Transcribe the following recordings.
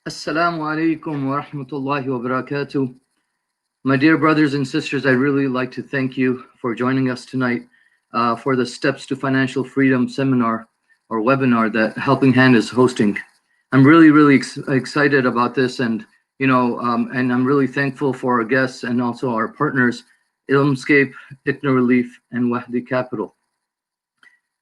Assalamu alaikum wa rahmatullahi wa barakatuh. My dear brothers and sisters, I really like to thank you for joining us tonight for the Steps to Financial Freedom seminar or webinar that Helping Hand is hosting. I'm really excited about this, and I'm really thankful for our guests and also our partners, Ilmscape, Ikna Relief, and Wahdy Capital.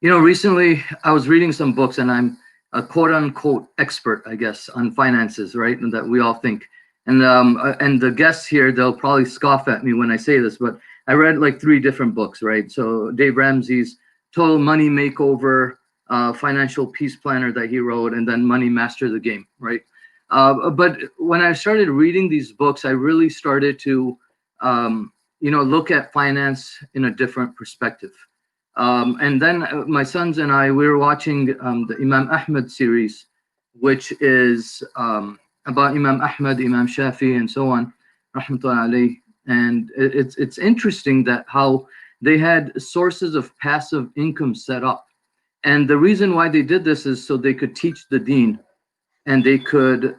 Recently I was reading some books, and I'm a quote unquote expert, I guess, on finances, right? And that we all think. And the guests here, they'll probably scoff at me when I say this, but I read like three different books, right? So Dave Ramsey's Total Money Makeover, Financial Peace Planner that he wrote, and then Money Master the Game, right? But when I started reading these books, I really started to, look at finance in a different perspective. And then my sons and I, we were watching the Imam Ahmed series, which is about Imam Ahmed, Imam Shafi, and so on, rahmatullah alayh. And it's interesting that how they had sources of passive income set up. And the reason why they did this is so they could teach the deen, and they could,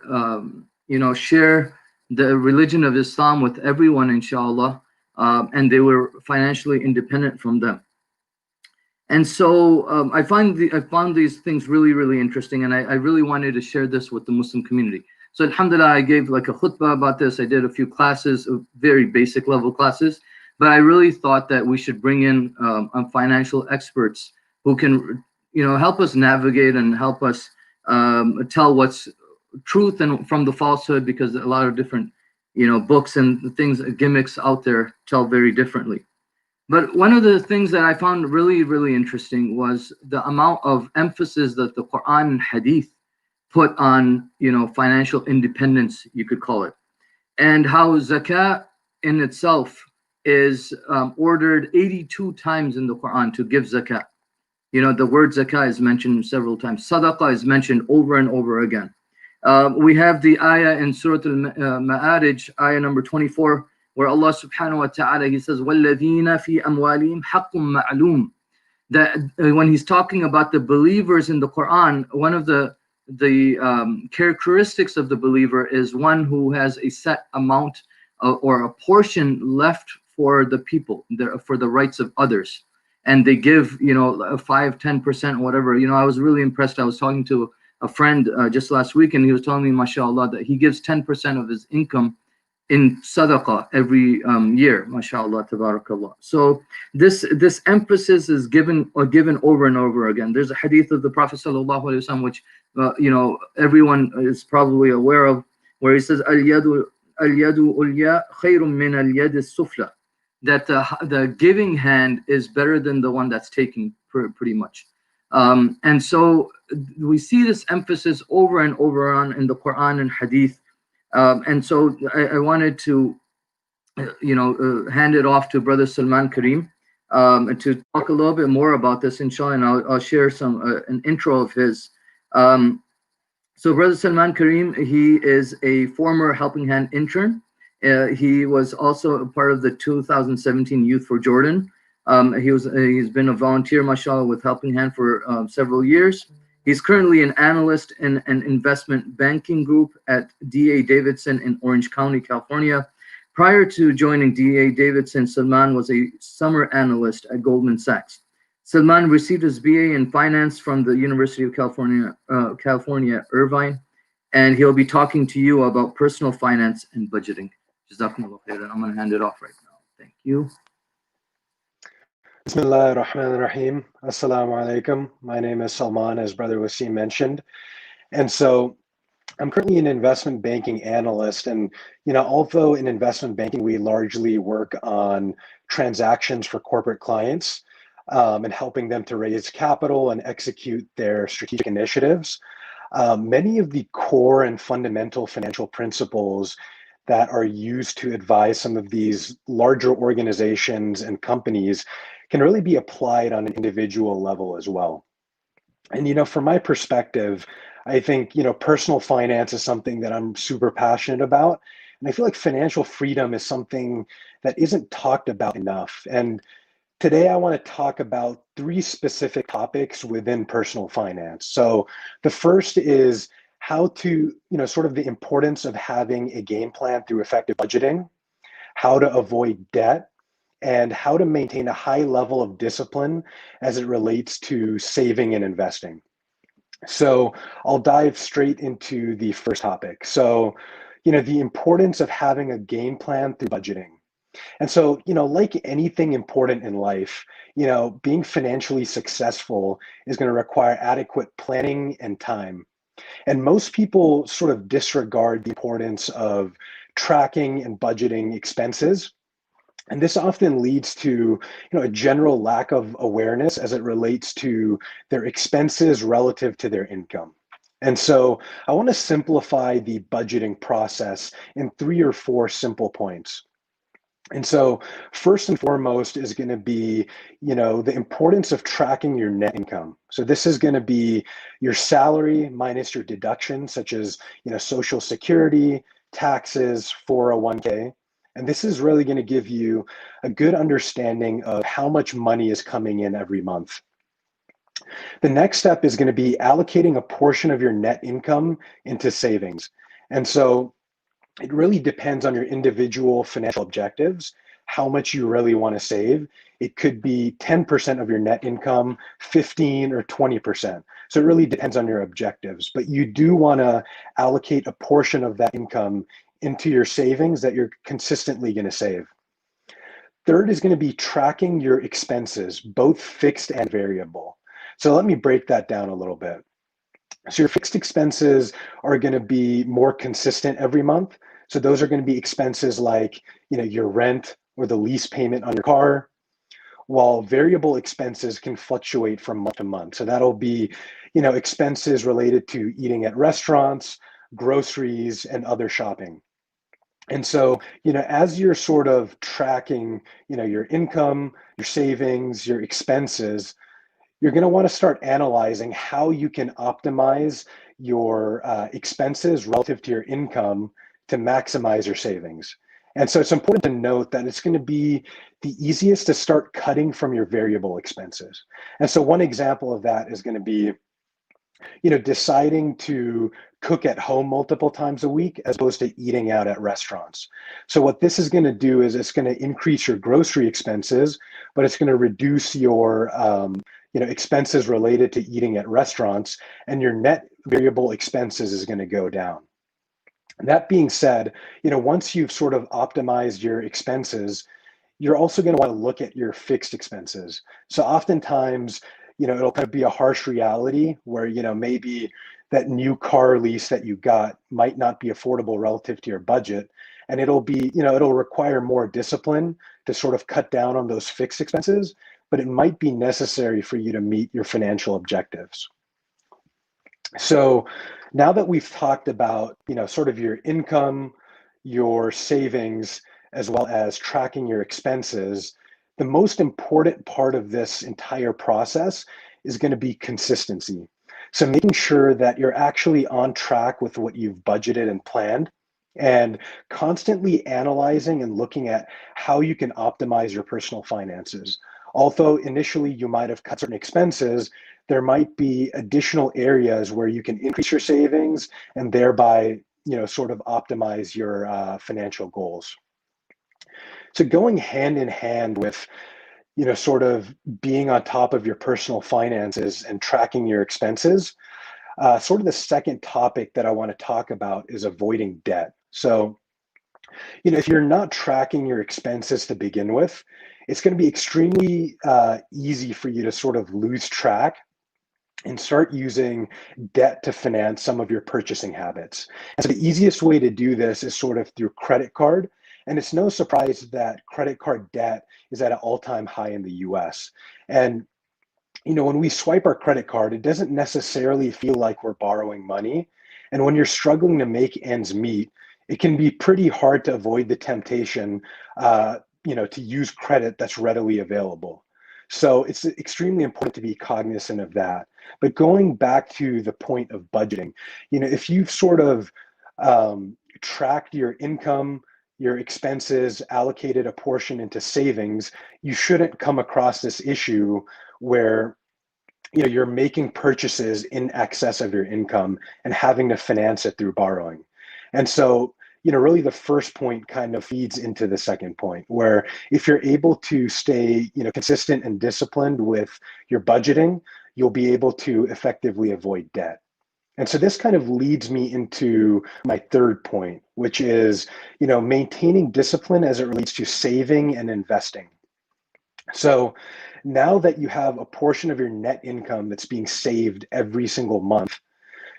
share the religion of Islam with everyone, inshallah. And they were financially independent from them. And so I found these things really interesting, and I really wanted to share this with the Muslim community. So alhamdulillah, I gave like a khutbah about this. I did a few classes, very basic level classes, but I really thought that we should bring in financial experts who can, help us navigate and help us tell what's truth and from the falsehood, because a lot of different, books and things, gimmicks out there tell very differently. But one of the things that I found really interesting was the amount of emphasis that the Quran and Hadith put on, financial independence, you could call it, and how zakat in itself is ordered 82 times in the Quran to give zakat. The word zakah is mentioned several times. Sadaqah is mentioned over and over again. We have the ayah in Surah Al-Ma'arij, ayah number 24, where Allah subhanahu wa ta'ala, he says, وَالَّذِينَ فِي أَمْوَالِهِمْ حَقٌّ مَعْلُومٌ. That when he's talking about the believers in the Quran, one of the characteristics of the believer is one who has a set amount or a portion left for the people, for the rights of others. And they give, 5-10%, whatever. I was really impressed. I was talking to a friend just last week, and he was telling me, mashallah, that he gives 10% of his income in sadaqah every year, mashallah, tabarakallah. So this emphasis is given over and over again. There's a hadith of the Prophet sallallahu alaihi wasallam, which everyone is probably aware of, where he says, al-yadu ulya khayrun min al-yad as-sufla, that the giving hand is better than the one that's taking, pretty much. And so we see this emphasis over and over on in the Quran and Hadith. And so I wanted to, hand it off to Brother Salman Karim to talk a little bit more about this, inshallah, and I'll share an intro of his. So Brother Salman Karim, he is a former Helping Hand intern. He was also a part of the 2017 Youth for Jordan. He's been a volunteer, mashallah, with Helping Hand for several years. He's currently an analyst in an investment banking group at D.A. Davidson in Orange County, California. Prior to joining D.A. Davidson, Salman was a summer analyst at Goldman Sachs. Salman received his BA in finance from the University of California, Irvine, and he'll be talking to you about personal finance and budgeting. Jazakumullah khairan. I'm going to hand it off right now. Thank you. Bismillah ar-Rahman ar-Rahim. Assalamu alaikum. My name is Salman, as Brother Wasim mentioned. And so I'm currently an investment banking analyst. And, although in investment banking, we largely work on transactions for corporate clients and helping them to raise capital and execute their strategic initiatives. Many of the core and fundamental financial principles that are used to advise some of these larger organizations and companies can really be applied on an individual level as well. And, from my perspective, I think, personal finance is something that I'm super passionate about. And I feel like financial freedom is something that isn't talked about enough. And today I want to talk about 3 specific topics within personal finance. So the first is how to, sort of the importance of having a game plan through effective budgeting, how to avoid debt, and how to maintain a high level of discipline as it relates to saving and investing. So I'll dive straight into the first topic. So, the importance of having a game plan through budgeting. And so, like anything important in life, being financially successful is going to require adequate planning and time. And most people sort of disregard the importance of tracking and budgeting expenses. And this often leads to, a general lack of awareness as it relates to their expenses relative to their income. And so I want to simplify the budgeting process in 3 or 4 simple points. And so first and foremost is going to be, the importance of tracking your net income. So this is going to be your salary minus your deductions, such as, Social Security, taxes, 401k. And this is really going to give you a good understanding of how much money is coming in every month. The next step is going to be allocating a portion of your net income into savings. And so it really depends on your individual financial objectives, how much you really want to save. It could be 10% of your net income, 15 or 20%. So it really depends on your objectives, but you do want to allocate a portion of that income into your savings that you're consistently going to save. Third is going to be tracking your expenses, both fixed and variable. So let me break that down a little bit. So your fixed expenses are going to be more consistent every month. So those are going to be expenses like, your rent or the lease payment on your car, while variable expenses can fluctuate from month to month. So that'll be, expenses related to eating at restaurants, groceries, and other shopping. And so, as you're sort of tracking, your income, your savings, your expenses, you're going to want to start analyzing how you can optimize your expenses relative to your income to maximize your savings. And so it's important to note that it's going to be the easiest to start cutting from your variable expenses. And so one example of that is going to be, deciding to cook at home multiple times a week as opposed to eating out at restaurants. So what this is going to do is it's going to increase your grocery expenses, but it's going to reduce your expenses related to eating at restaurants, and your net variable expenses is going to go down. That being said, once you've sort of optimized your expenses, you're also going to want to look at your fixed expenses. So oftentimes, it'll kind of be a harsh reality where, maybe that new car lease that you got might not be affordable relative to your budget. And it'll be, it'll require more discipline to sort of cut down on those fixed expenses, but it might be necessary for you to meet your financial objectives. So now that we've talked about, sort of your income, your savings, as well as tracking your expenses, the most important part of this entire process is going to be consistency. So making sure that you're actually on track with what you've budgeted and planned, and constantly analyzing and looking at how you can optimize your personal finances. Although initially you might have cut certain expenses, there might be additional areas where you can increase your savings and thereby, sort of optimize your financial goals. So going hand in hand with, sort of being on top of your personal finances and tracking your expenses, sort of the second topic that I want to talk about is avoiding debt. So, if you're not tracking your expenses to begin with, it's going to be extremely easy for you to sort of lose track and start using debt to finance some of your purchasing habits. And so the easiest way to do this is sort of through credit card. And it's no surprise that credit card debt is at an all-time high in the US. And when we swipe our credit card, it doesn't necessarily feel like we're borrowing money. And when you're struggling to make ends meet, it can be pretty hard to avoid the temptation, to use credit that's readily available. So it's extremely important to be cognizant of that. But going back to the point of budgeting, if you've sort of tracked your income, your expenses, allocated a portion into savings, you shouldn't come across this issue where you're making purchases in excess of your income and having to finance it through borrowing. And so, really the first point kind of feeds into the second point, where if you're able to stay, consistent and disciplined with your budgeting, you'll be able to effectively avoid debt. And so this kind of leads me into my third point, which is, maintaining discipline as it relates to saving and investing. So now that you have a portion of your net income that's being saved every single month,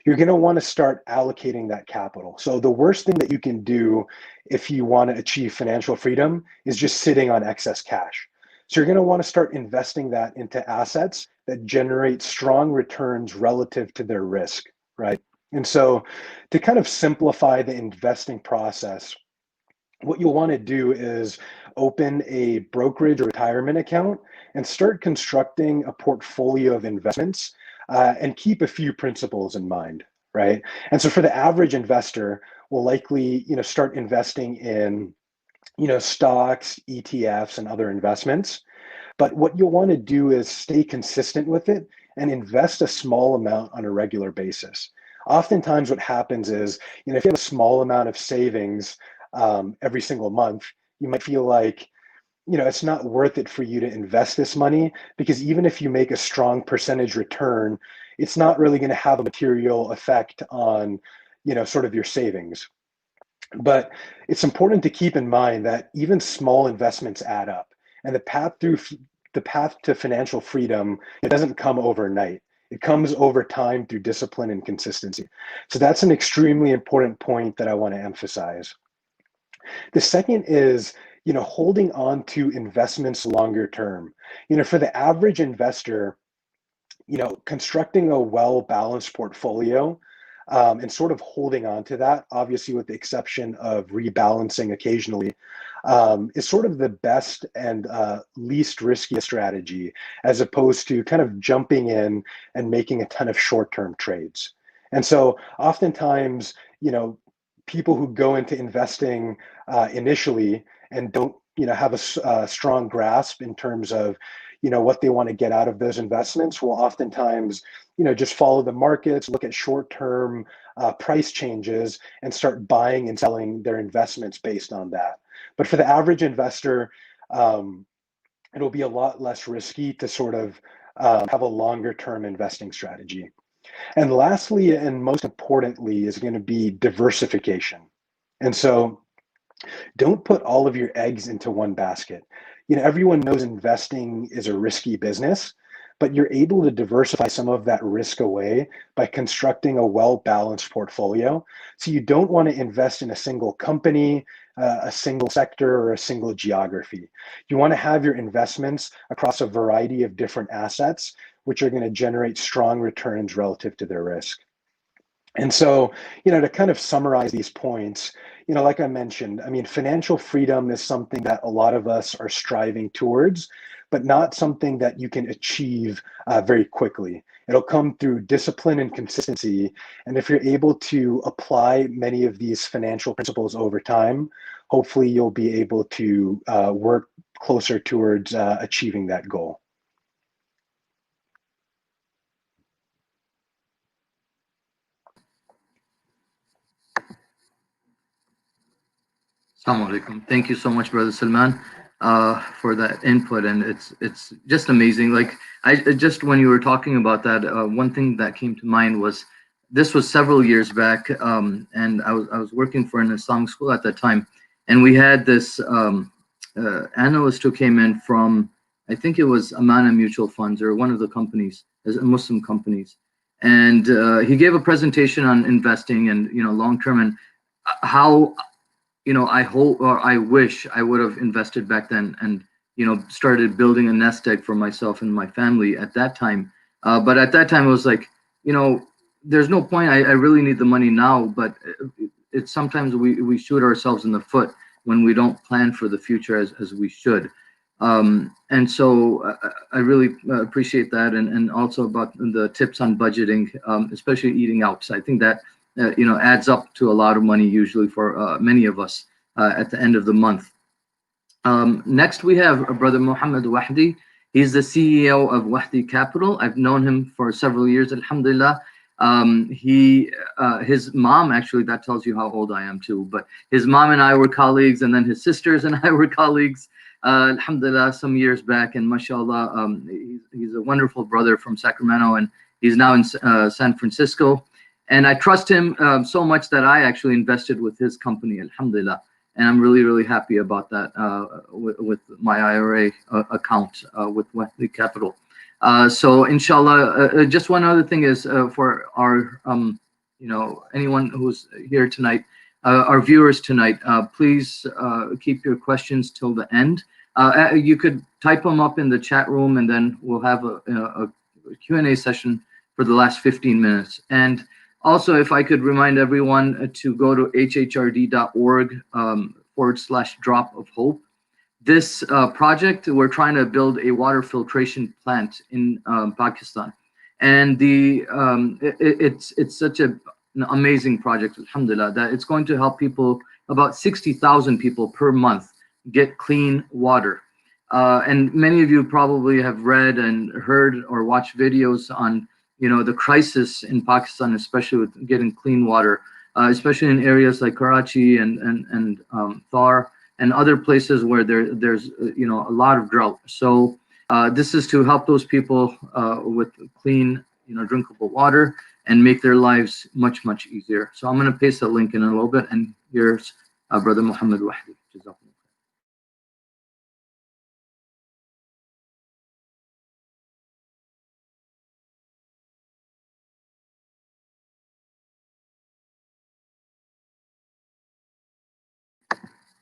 you're going to want to start allocating that capital. So the worst thing that you can do if you want to achieve financial freedom is just sitting on excess cash. So you're going to want to start investing that into assets that generate strong returns relative to their risk, right? And so to kind of simplify the investing process, what you'll want to do is open a brokerage or retirement account and start constructing a portfolio of investments, and keep a few principles in mind, right? And so for the average investor, will likely, start investing in, stocks, ETFs, and other investments. But what you'll want to do is stay consistent with it and invest a small amount on a regular basis. Oftentimes, what happens is, if you have a small amount of savings every single month, you might feel like, it's not worth it for you to invest this money, because even if you make a strong percentage return, it's not really going to have a material effect on, sort of your savings. But it's important to keep in mind that even small investments add up, and the path to financial freedom, it doesn't come overnight. It comes over time through discipline and consistency. So that's an extremely important point that I want to emphasize. The second is, holding on to investments longer term. For the average investor, constructing a well-balanced portfolio, and sort of holding on to that, obviously with the exception of rebalancing occasionally, is sort of the best and least risky strategy, as opposed to kind of jumping in and making a ton of short-term trades. And so oftentimes, people who go into investing initially and don't, have a strong grasp in terms of, what they want to get out of those investments, will oftentimes, just follow the markets, look at short-term price changes, and start buying and selling their investments based on that. But for the average investor, it'll be a lot less risky to sort of have a longer-term investing strategy. And lastly, and most importantly, is going to be diversification. And so don't put all of your eggs into one basket. Everyone knows investing is a risky business, but you're able to diversify some of that risk away by constructing a well-balanced portfolio. So you don't want to invest in a single company, a single sector, or a single geography. You want to have your investments across a variety of different assets, which are going to generate strong returns relative to their risk. And so, to kind of summarize these points, like I mentioned, I mean, financial freedom is something that a lot of us are striving towards, but not something that you can achieve very quickly. It'll come through discipline and consistency. And if you're able to apply many of these financial principles over time, hopefully you'll be able to work closer towards achieving that goal. Assalamu alaikum. Thank you so much, Brother Salman, for that input, and it's just amazing. Like I just when you were talking about that, one thing that came to mind was this was several years back, and I was working for an Islamic school at that time, and we had this analyst who came in from, I think it was Amana Mutual Funds or one of the companies, Muslim companies, and he gave a presentation on investing and long term and how I hope or I wish I would have invested back then and, started building a nest egg for myself and my family at that time. But at that time, it was like, there's no point. I really need the money now, but it's sometimes we shoot ourselves in the foot when we don't plan for the future as we should. And so I really appreciate that. And also about the tips on budgeting, especially eating out. So I think that adds up to a lot of money usually for many of us at the end of the month. Next, we have Brother Muhammad Wahdy. He's the CEO of Wahdy Capital. I've known him for several years, alhamdulillah. His mom, actually, that tells you how old I am too, but his mom and I were colleagues, and then his sisters and I were colleagues, alhamdulillah, some years back. And mashallah, he's a wonderful brother from Sacramento, and he's now in San Francisco. And I trust him so much that I actually invested with his company, alhamdulillah. And I'm really, really happy about that with my IRA account with Wahdy Capital. So inshallah, just one other thing is for our, anyone who's here tonight, our viewers tonight, please keep your questions till the end. You could type them up in the chat room, and then we'll have a Q&A session for the last 15 minutes. And also, if I could remind everyone to go to hhrd.org /drop of hope. This project, we're trying to build a water filtration plant in Pakistan. And it's such an amazing project, alhamdulillah, that it's going to help people, about 60,000 people per month, get clean water. And many of you probably have read and heard or watched videos on the crisis in Pakistan, especially with getting clean water, especially in areas like Karachi and Thar and other places where there's a lot of drought. So this is to help those people with clean, drinkable water and make their lives much, much easier. So I'm going to paste the link in a little bit, and here's Brother Muhammad Wahdy.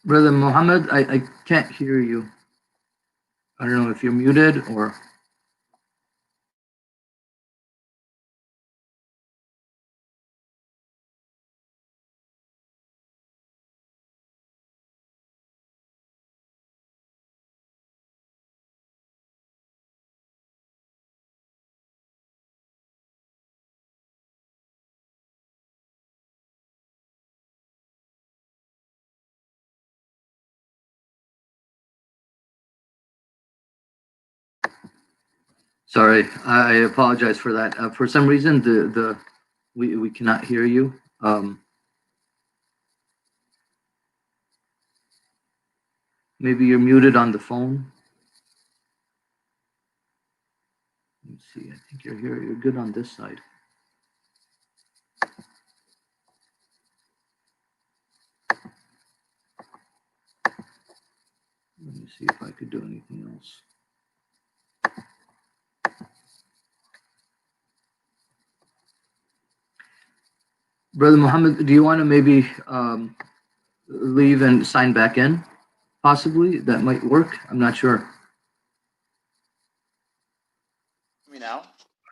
Brother Muhammad, I can't hear you. I don't know if you're muted or... Sorry, I apologize for that. For some reason, we cannot hear you. Maybe you're muted on the phone. Let me see. I think you're here. You're good on this side. Let me see if I could do anything else. Brother Muhammad, do you want to maybe leave and sign back in? Possibly, that might work. I'm not sure. Hear me now?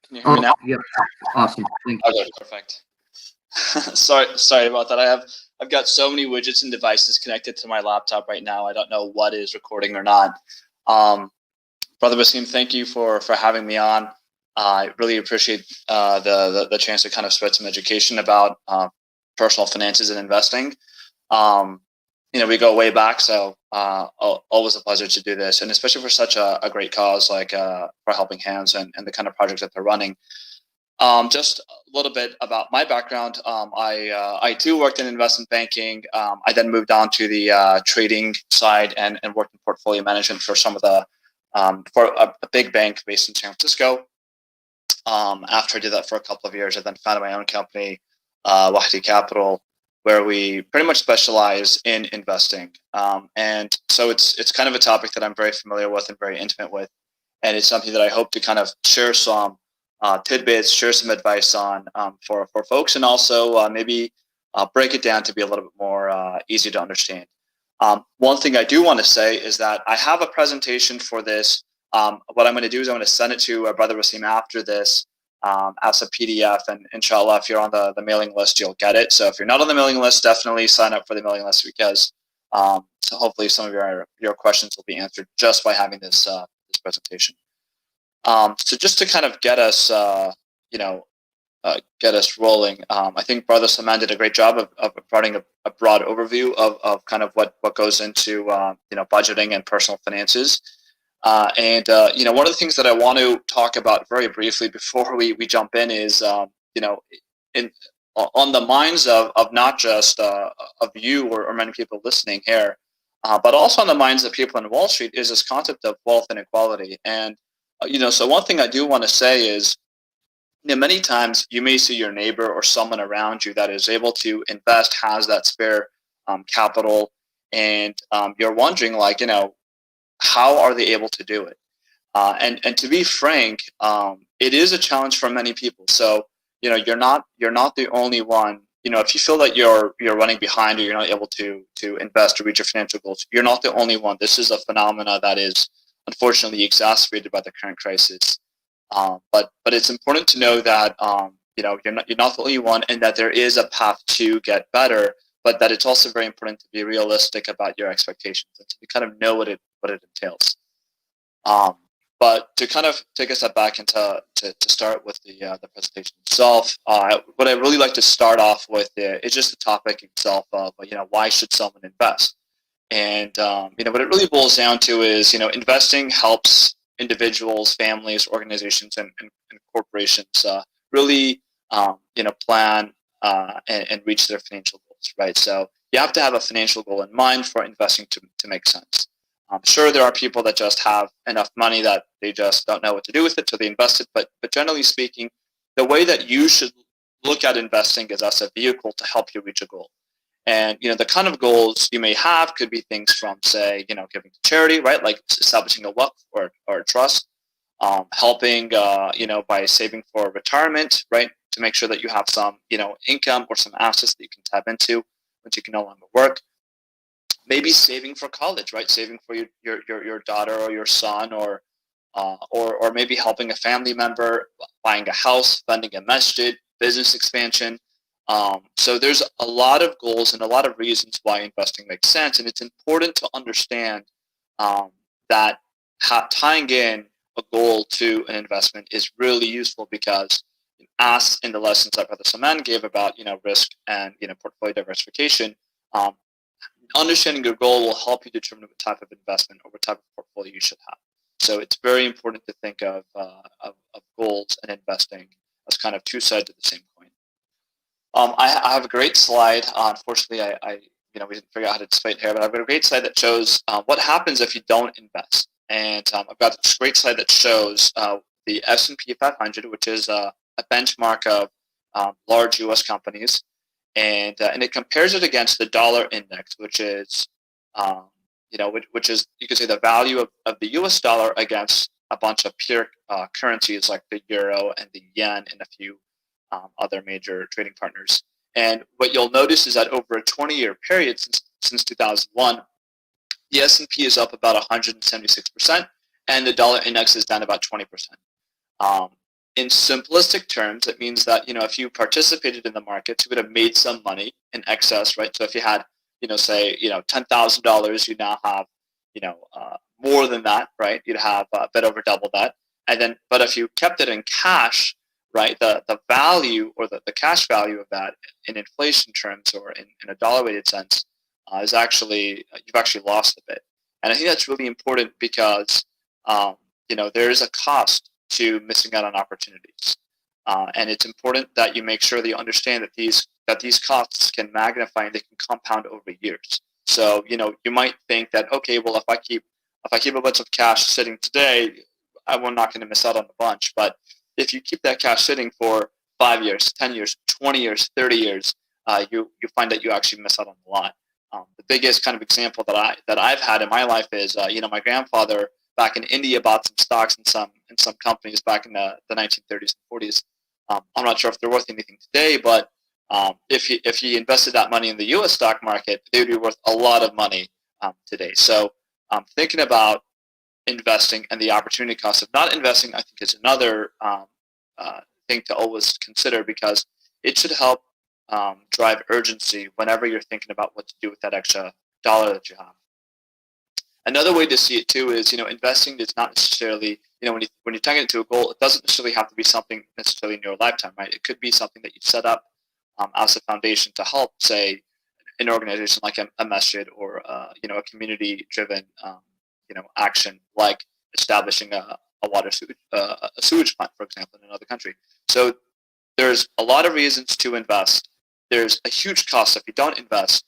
Can you hear me now? Yep. Awesome. Thank you. Okay, perfect. sorry about that. I've got so many widgets and devices connected to my laptop right now. I don't know what is recording or not. Brother Wasim, thank you for having me on. I really appreciate the chance to kind of spread some education about personal finances and investing. We go way back, so always a pleasure to do this, and especially for such a great cause like for Helping Hands and the kind of projects that they're running. Just a little bit about my background. I too worked in investment banking. I then moved on to the trading side and worked in portfolio management for some of the for a big bank based in San Francisco. After I did that for a couple of years, I then founded my own company, Wahdy Capital, where we pretty much specialize in investing. And so it's kind of a topic that I'm very familiar with and very intimate with. And it's something that I hope to kind of share some tidbits, share some advice on for folks, and also maybe break it down to be a little bit more easy to understand. One thing I do want to say is that I have a presentation for this. What I'm going to do is I'm going to send it to Brother Wasim after this as a PDF, and inshallah, if you're on the mailing list, you'll get it. So if you're not on the mailing list, definitely sign up for the mailing list, because so hopefully some of your questions will be answered just by having this this presentation. So just to kind of get us get us rolling, I think Brother Salman did a great job of providing a broad overview of kind of what goes into budgeting and personal finances. One of the things that I want to talk about very briefly before we jump in is, in on the minds of not just of you or many people listening here, but also on the minds of people in Wall Street is this concept of wealth inequality. And so one thing I do want to say is, many times you may see your neighbor or someone around you that is able to invest, has that spare capital, and you're wondering, like, how are they able to do it? And to be frank, it is a challenge for many people. So you're not the only one. If you feel that you're running behind or you're not able to invest or reach your financial goals, you're not the only one. This is a phenomena that is unfortunately exacerbated by the current crisis. But it's important to know that you're not the only one, and that there is a path to get better. But that it's also very important to be realistic about your expectations and to kind of know what it entails. But to kind of take a step back and to start with the presentation itself, what I really like to start off with is just the topic itself of why should someone invest? And what it really boils down to is investing helps individuals, families, organizations, and corporations really plan and reach their financial goals, right? So you have to have a financial goal in mind for investing to make sense. Sure, there are people that just have enough money that they just don't know what to do with it, so they invest it. But generally speaking, the way that you should look at investing is as a vehicle to help you reach a goal. And the kind of goals you may have could be things from, say, giving to charity, right? Like establishing a wealth or a trust, helping by saving for retirement, right? To make sure that you have some income or some assets that you can tap into once you can no longer work. Maybe saving for college, right? Saving for your daughter or your son, or maybe helping a family member, buying a house, funding a masjid, business expansion. So there's a lot of goals and a lot of reasons why investing makes sense, and it's important to understand that tying in a goal to an investment is really useful, because as in the lessons that Brother Salman gave about risk and portfolio diversification, understanding your goal will help you determine what type of investment or what type of portfolio you should have. So it's very important to think of goals and investing as kind of two sides of the same coin. I have a great slide. Unfortunately, we didn't figure out how to display it here, but I've got a great slide that shows what happens if you don't invest. And I've got this great slide that shows the S&P 500, which is a benchmark of large U.S. companies. And it compares it against the dollar index, which is, which is, you could say, the value of the U.S. dollar against a bunch of peer currencies like the euro and the yen and a few other major trading partners. And what you'll notice is that over a 20-year period since 2001, the S&P is up about 176%, and the dollar index is down about 20%. In simplistic terms, it means that if you participated in the markets, you would have made some money in excess, right? So if you had say $10,000, you now have more than that, right? You'd have a bit over double that. And then, but if you kept it in cash, right, the value or the cash value of that in inflation terms or in a dollar weighted sense is actually, you've actually lost a bit. And I think that's really important because there is a cost to missing out on opportunities, and it's important that you make sure that you understand that these costs can magnify and they can compound over years. So you might think that, okay, well, if I keep a bunch of cash sitting today, I'm not going to miss out on a bunch. But if you keep that cash sitting for 5 years, 10 years, 20 years, 30 years, you find that you actually miss out on a lot. The biggest kind of example that I've had in my life is my grandfather back in India bought some stocks in some companies back in the 1930s and 40s. I'm not sure if they're worth anything today, but if he invested that money in the U.S. stock market, they would be worth a lot of money today. So thinking about investing and the opportunity cost of not investing, I think, is another thing to always consider, because it should help drive urgency whenever you're thinking about what to do with that extra dollar that you have. Another way to see it too is, investing is not necessarily, when you're tying it to a goal, it doesn't necessarily have to be something necessarily in your lifetime, right? It could be something that you set up as a foundation to help, say, an organization like a masjid or a community-driven action like establishing a sewage plant, for example, in another country. So there's a lot of reasons to invest. There's a huge cost if you don't invest.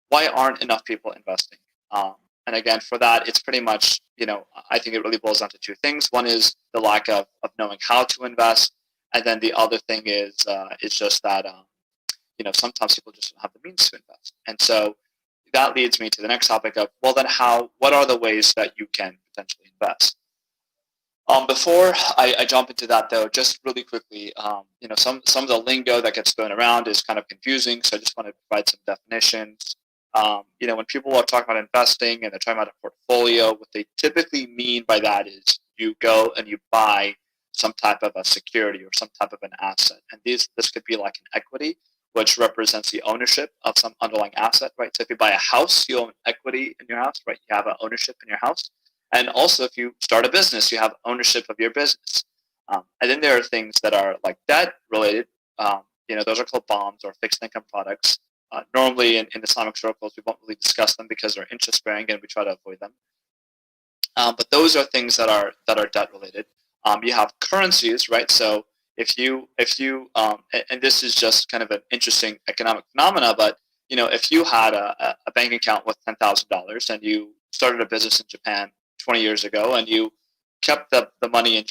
Why aren't enough people investing? And again, for that, it's pretty much, I think it really boils down to two things. One is the lack of knowing how to invest. And then the other thing is just that, sometimes people just don't have the means to invest. And so that leads me to the next topic of, well, then what are the ways that you can potentially invest? Before I jump into that, though, just really quickly, some of the lingo that gets thrown around is kind of confusing. So I just want to provide some definitions. When people are talking about investing and they're talking about a portfolio, what they typically mean by that is you go and you buy some type of a security or some type of an asset. And this could be like an equity, which represents the ownership of some underlying asset, right? So if you buy a house, you own equity in your house, right? You have an ownership in your house. And also, if you start a business, you have ownership of your business. And then there are things that are like debt related. Those are called bonds or fixed income products. Normally in Islamic circles, we won't really discuss them because they're interest bearing and we try to avoid them. But those are things that are debt related. You have currencies, right? So if you and this is just kind of an interesting economic phenomena, but if you had a bank account with $10,000 and you started a business in Japan 20 years ago and you kept the money in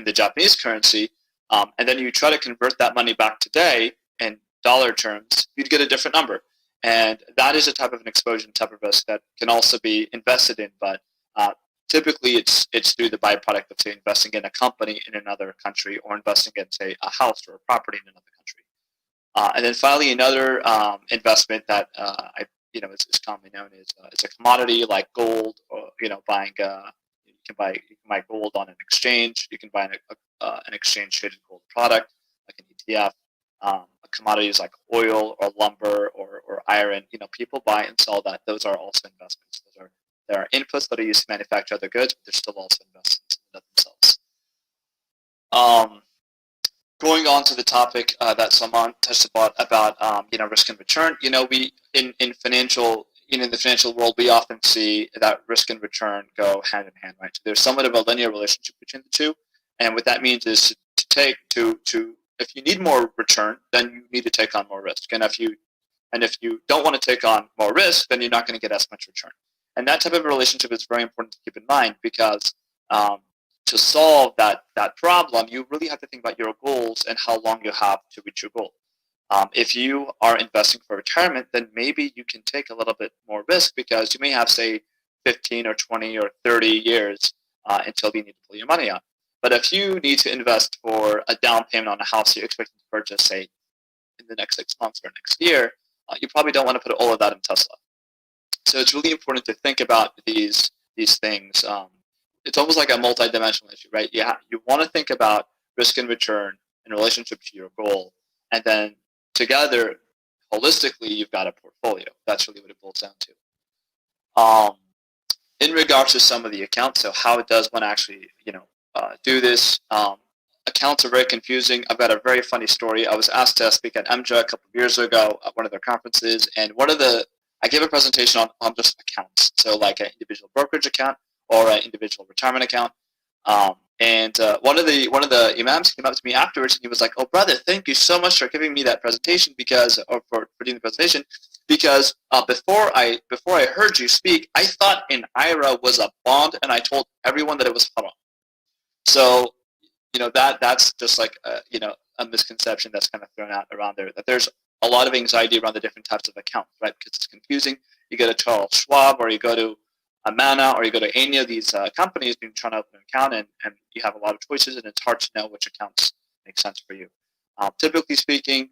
the Japanese currency, and then you try to convert that money back today in dollar terms, you'd get a different number. And that is a type of an exposure and type of risk that can also be invested in, but typically it's through the byproduct of, say, investing in a company in another country or investing in, say, a house or a property in another country. And then finally, another investment that is commonly known is a commodity like gold, or buying. You can buy gold on an exchange. You can buy an exchange traded gold product like an ETF. Commodities like oil or lumber or iron. People buy and sell that. Those are also investments. There are inputs that are used to manufacture other goods, but they're still also investments in themselves. Going on to the topic that Salman touched about risk and return. We in the financial world, we often see that risk and return go hand in hand, right? So there's somewhat of a linear relationship between the two, and what that means is if you need more return, then you need to take on more risk, and if you don't want to take on more risk, then you're not going to get as much return. And that type of relationship is very important to keep in mind because to solve that problem, you really have to think about your goals and how long you have to reach your goal. If you are investing for retirement, then maybe you can take a little bit more risk because you may have, say, 15 or 20 or 30 years until you need to pull your money out. But if you need to invest for a down payment on a house you're expecting to purchase, say, in the next 6 months or next year, you probably don't want to put all of that in Tesla. So it's really important to think about these things. It's almost like a multi-dimensional issue, right? You want to think about risk and return in relationship to your goal, and then together, holistically, you've got a portfolio. That's really what it boils down to. In regards to some of the accounts, so how does one actually, do this? Accounts are very confusing. I've got a very funny story. I was asked to speak at MJA a couple of years ago at one of their conferences, and I gave a presentation on just accounts, so like an individual brokerage account or an individual retirement account. And one of the imams came up to me afterwards, and he was like, "Oh, brother, thank you so much for giving me that presentation for doing the presentation because before I heard you speak, I thought an IRA was a bond, and I told everyone that it was haram." So that's just like a misconception that's kind of thrown out around there, that there's a lot of anxiety around the different types of accounts, right? Because it's confusing. You go to Charles Schwab, or you go to Amana, or you go to any of these companies, and you're trying to open an account, and you have a lot of choices, and it's hard to know which accounts make sense for you. Typically speaking,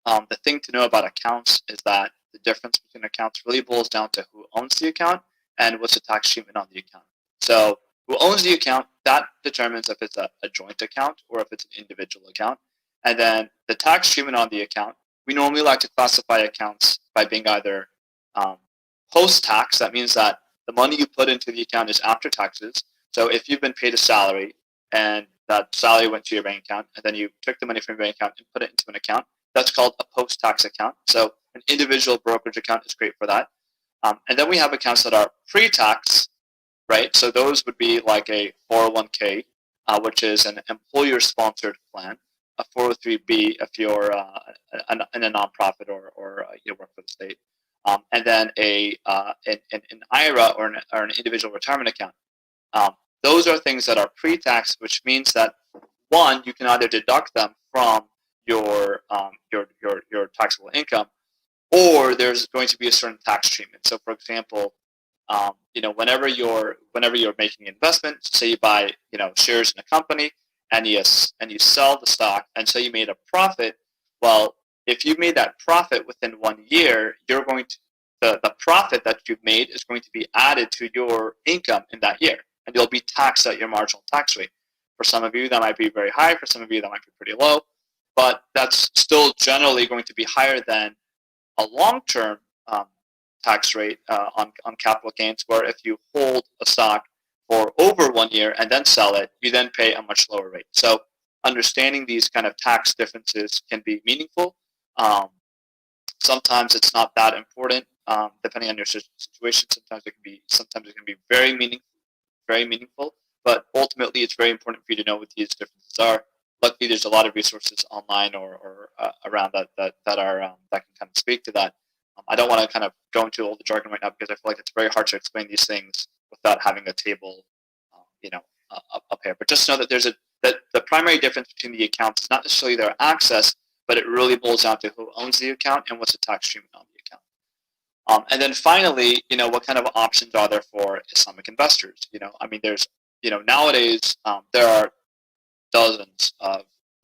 the thing to know about accounts is that the difference between accounts really boils down to who owns the account and what's the tax treatment on the account. So who owns the account, that determines if it's a joint account or if it's an individual account. And then the tax treatment on the account, we normally like to classify accounts by being either post-tax, that means that the money you put into the account is after taxes. So if you've been paid a salary and that salary went to your bank account and then you took the money from your bank account and put it into an account, that's called a post-tax account. So an individual brokerage account is great for that. And then we have accounts that are pre-tax, right? So those would be like a 401k, which is an employer-sponsored plan, a 403b if you're in a nonprofit or you work for the state, and then an IRA or an individual retirement account. Those are things that are pre-tax, which means that one, you can either deduct them from your taxable income, or there's going to be a certain tax treatment. So, for example, whenever you're making an investment, say you buy shares in a company and you sell the stock, and so you made a profit. Well, if you made that profit within 1 year, you're going to the profit that you've made is going to be added to your income in that year, and you'll be taxed at your marginal tax rate. For some of you, that might be very high. For some of you, that might be pretty low. But that's still generally going to be higher than a long-term tax rate on capital gains, where if you hold a stock for over 1 year and then sell it, you then pay a much lower rate. So understanding these kind of tax differences can be meaningful. Sometimes it's not that important, depending on your situation. Sometimes it can be very meaningful. But ultimately, it's very important for you to know what these differences are. Luckily, there's a lot of resources online or around that can kind of speak to that. I don't want to kind of go into all the jargon right now because I feel like it's very hard to explain these things without having a table, up here. But just know that that the primary difference between the accounts is not necessarily their access, but it really boils down to who owns the account and what's the tax treatment on the account. And then finally, what kind of options are there for Islamic investors? There's nowadays there are dozens of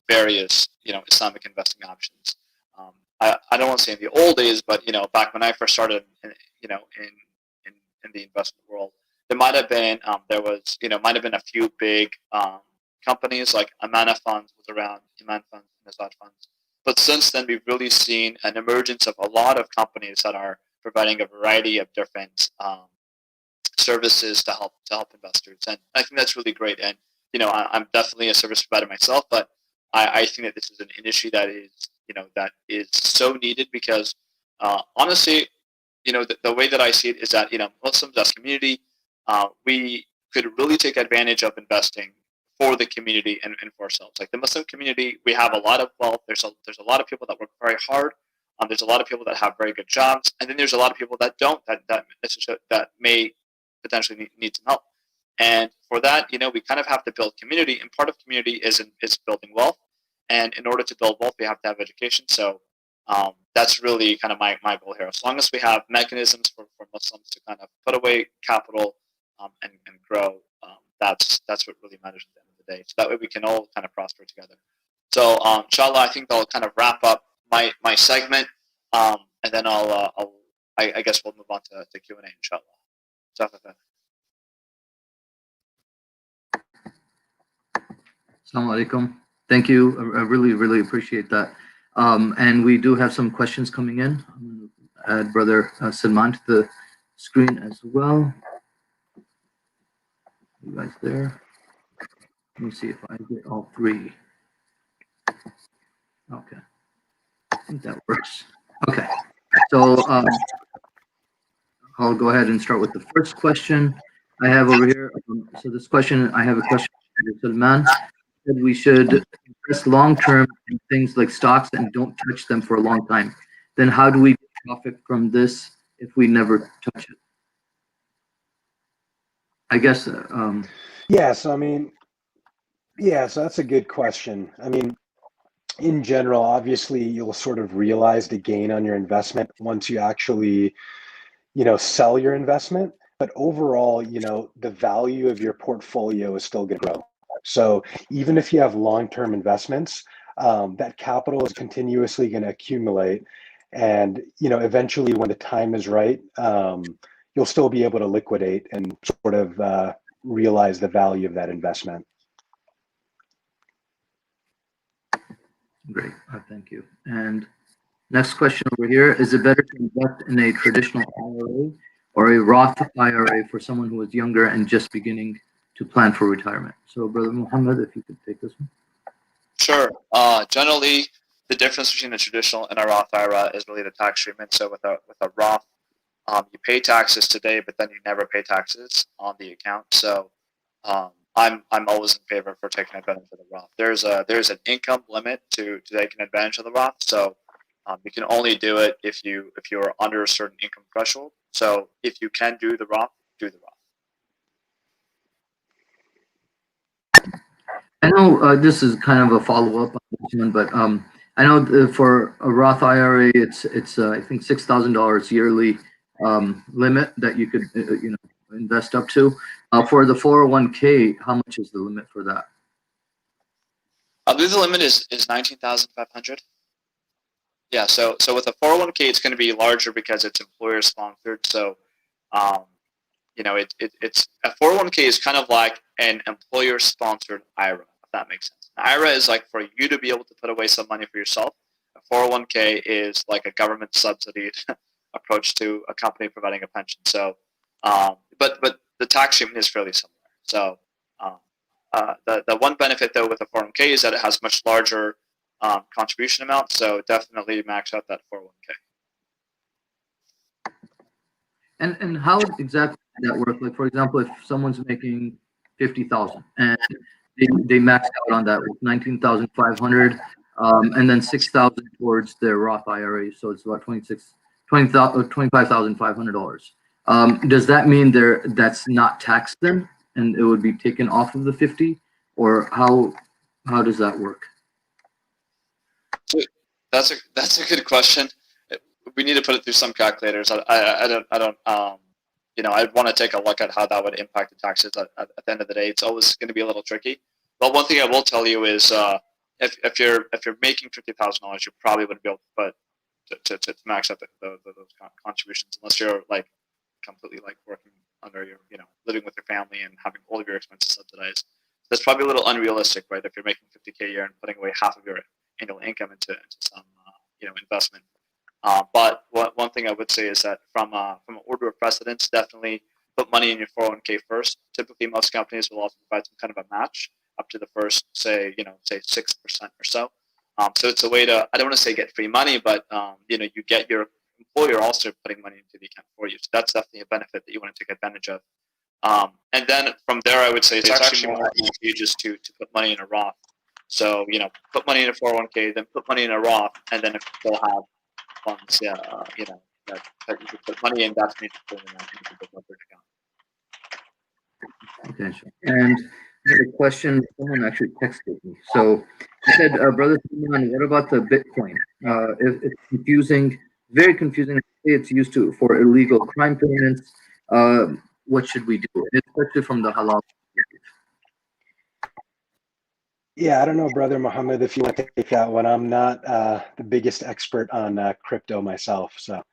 various Islamic investing options. I don't want to say in the old days, but back when I first started in the investment world, there might have been a few big companies like Amana Funds was around, Iman Funds, Nazat Funds. But since then, we've really seen an emergence of a lot of companies that are providing a variety of different services to help investors, and I think that's really great. And I'm definitely a service provider myself, but I think that this is an industry that is so needed because honestly, the way that I see it is that Muslims as community, we could really take advantage of investing for the community and for ourselves. Like the Muslim community, we have a lot of wealth. There's a lot of people that work very hard. There's a lot of people that have very good jobs, and then there's a lot of people that don't that may potentially need some help. And for that, we kind of have to build community, and part of community is building wealth. And in order to build wealth, we have to have education. So that's really kind of my goal here. As long as we have mechanisms for Muslims to kind of put away capital and grow, that's what really matters at the end of the day. So that way we can all kind of prosper together. So inshallah, I think that'll kind of wrap up my segment, and then I guess we'll move on to Q&A, inshallah. Assalamu alaikum. Thank you. I really, really appreciate that. And we do have some questions coming in. I'm going to add Brother Salman to the screen as well. You guys there? Let me see if I get all three. Okay. I think that works. Okay. So I'll go ahead and start with the first question I have over here. So this question, I have a question for Salman. Said we should invest long-term in things like stocks and don't touch them for a long time. Then how do we profit from this if we never touch it? I guess. So that's a good question. In general, obviously, you'll sort of realize the gain on your investment once you actually, sell your investment. But overall, the value of your portfolio is still going to grow. So even if you have long-term investments, that capital is continuously going to accumulate. And, eventually when the time is right, you'll still be able to liquidate and sort of realize the value of that investment. Great. Thank you. And next question over here. Is it better to invest in a traditional IRA or a Roth IRA for someone who is younger and just beginning to plan for retirement? So, Brother Muhammad, if you could take this one. Sure. Generally, the difference between a traditional and a Roth IRA is really the tax treatment. So with a Roth you pay taxes today, but then you never pay taxes on the account. So I'm always in favor for taking advantage of the Roth. There's an income limit to taking advantage of the Roth. So you can only do it if you're under a certain income threshold. So if you can do the Roth, do the Roth. I know this is kind of a follow-up on this one, but I know for a Roth IRA, it's I think $6,000 yearly limit that you could invest up to. For the 401k, how much is the limit for that? I believe the limit is 19,500. Yeah. So with a 401k, it's going to be larger because it's employer sponsored. So it's a 401k is kind of like an employer sponsored IRA, if that makes sense. An IRA is like for you to be able to put away some money for yourself. A 401k is like a government subsidied approach to a company providing a pension. So, but the tax treatment is fairly similar. So, the one benefit though with a 401k is that it has much larger contribution amount. So definitely max out that 401k. And how exactly does that work? Like, for example, if someone's making 50,000 and they max out on that with 19,500, and then 6,000 towards their Roth IRA, so it's about $25,500. Does that mean that's not taxed then, and it would be taken off of the 50, or how does that work? So that's a good question. We need to put it through some calculators. I don't I'd want to take a look at how that would impact the taxes at the end of the day. It's always going to be a little tricky. But one thing I will tell you is if you're making $50,000, you probably wouldn't be able to put to max out those contributions unless you're like completely like working under your living with your family and having all of your expenses subsidized. That's probably a little unrealistic, right? If you're making 50K a year and putting away half of your annual income into some investment. But one thing I would say is that from an order of precedence, definitely put money in your 401k first. Typically, most companies will also provide some kind of a match up to the first, say 6% or so. So it's a way to, I don't want to say get free money, but you get your employer also putting money into the account for you. So that's definitely a benefit that you want to take advantage of. And then from there, I would say it's actually more advantageous to put money in a Roth. So put money in a 401k, then put money in a Roth, and then if you still have funds, that you could put money in, that's into the leverage account. Okay, sure. And a question, someone actually texted me. So he said, Brother Salman, what about the Bitcoin? If it's confusing, very confusing. It's used for illegal crime payments. What should we do, especially from the halal? Yeah, I don't know, Brother Muhammad, if you want to take that one. I'm not the biggest expert on crypto myself, so.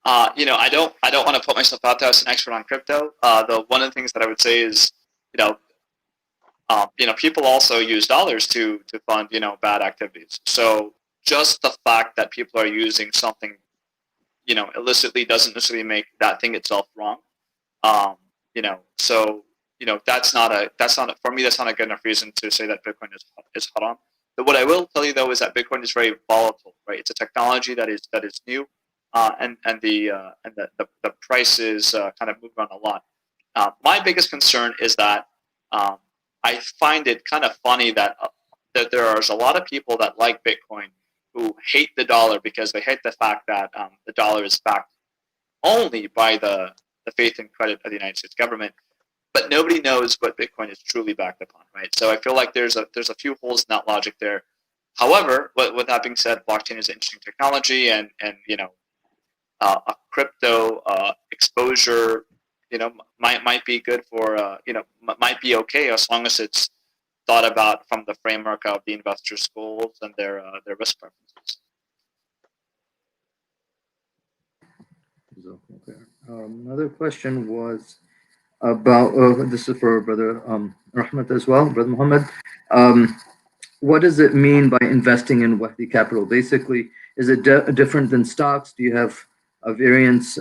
I don't want to put myself out there as an expert on crypto. Though one of the things that I would say is, people also use dollars to fund bad activities. So just the fact that people are using something illicitly doesn't necessarily make that thing itself wrong. So that's not for me. That's not a good enough reason to say that Bitcoin is haram. But what I will tell you though is that Bitcoin is very volatile, right? It's a technology that is new. And the prices kind of move around a lot. My biggest concern is that I find it kind of funny that there is a lot of people that like Bitcoin who hate the dollar because they hate the fact that the dollar is backed only by the faith and credit of the United States government, but nobody knows what Bitcoin is truly backed upon, right? So I feel like there's a few holes in that logic there. However, with that being said, blockchain is an interesting technology, and a crypto exposure, might be good for, might be okay as long as it's thought about from the framework of the investors' goals and their risk preferences. Okay. Another question was about, this is for Brother Rahmat as well, Brother Muhammad. What does it mean by investing in Wahdy capital? Basically, is it different than stocks? Do you have a variance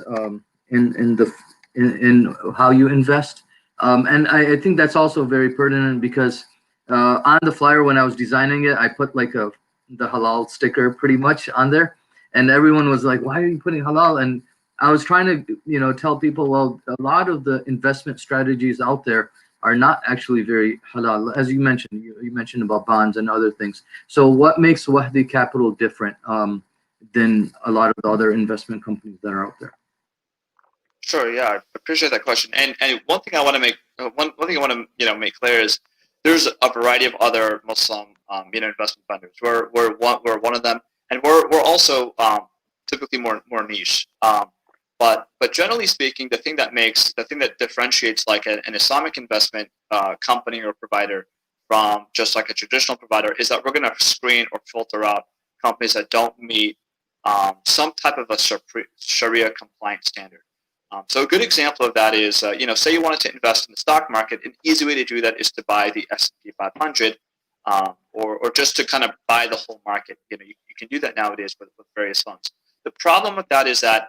in how you invest? And I think that's also very pertinent because on the flyer when I was designing it, I put like the halal sticker pretty much on there. and everyone was like, "Why are you putting halal?" And I was trying to, tell people, well, a lot of the investment strategies out there are not actually very halal, as you mentioned. You mentioned about bonds and other things. So, what makes Wahdy Capital different than a lot of the other investment companies that are out there? Sure. Yeah, I appreciate that question. And one thing I want to make make clear is there's a variety of other Muslim investment funders. We're one of them, and we're also typically more niche. But generally speaking, the thing that differentiates like an Islamic investment company or provider from just like a traditional provider is that we're going to screen or filter out companies that don't meet some type of a Sharia compliant standard. So a good example of that is, say you wanted to invest in the stock market. An easy way to do that is to buy the S&P 500, or just to kind of buy the whole market. You can do that nowadays with various funds. The problem with that is that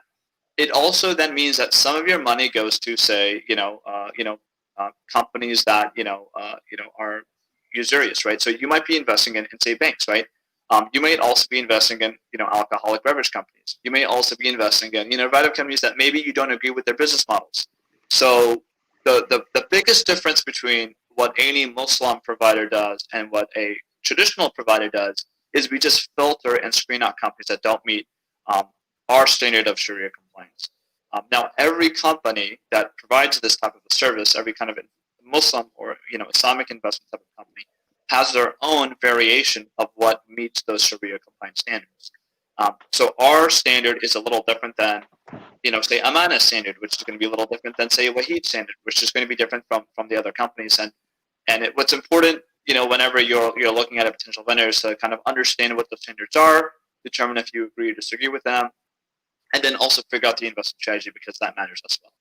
it also then means that some of your money goes to, say, companies that are usurious, right? So you might be investing in say banks, right? You may also be investing in alcoholic beverage companies. You may also be investing in variety of companies that maybe you don't agree with their business models. So the biggest difference between what any Muslim provider does and what a traditional provider does is we just filter and screen out companies that don't meet our standard of Sharia compliance. Now, every company that provides this type of a service, every kind of Muslim or Islamic investment type of company, has their own variation of what meets those Sharia compliance standards. So our standard is a little different than, say Amana standard, which is going to be a little different than say Wahid standard, which is going to be different from the other companies. And what's important, whenever you're looking at a potential vendor, is to kind of understand what the standards are, determine if you agree or disagree with them, and then also figure out the investment strategy, because that matters as well.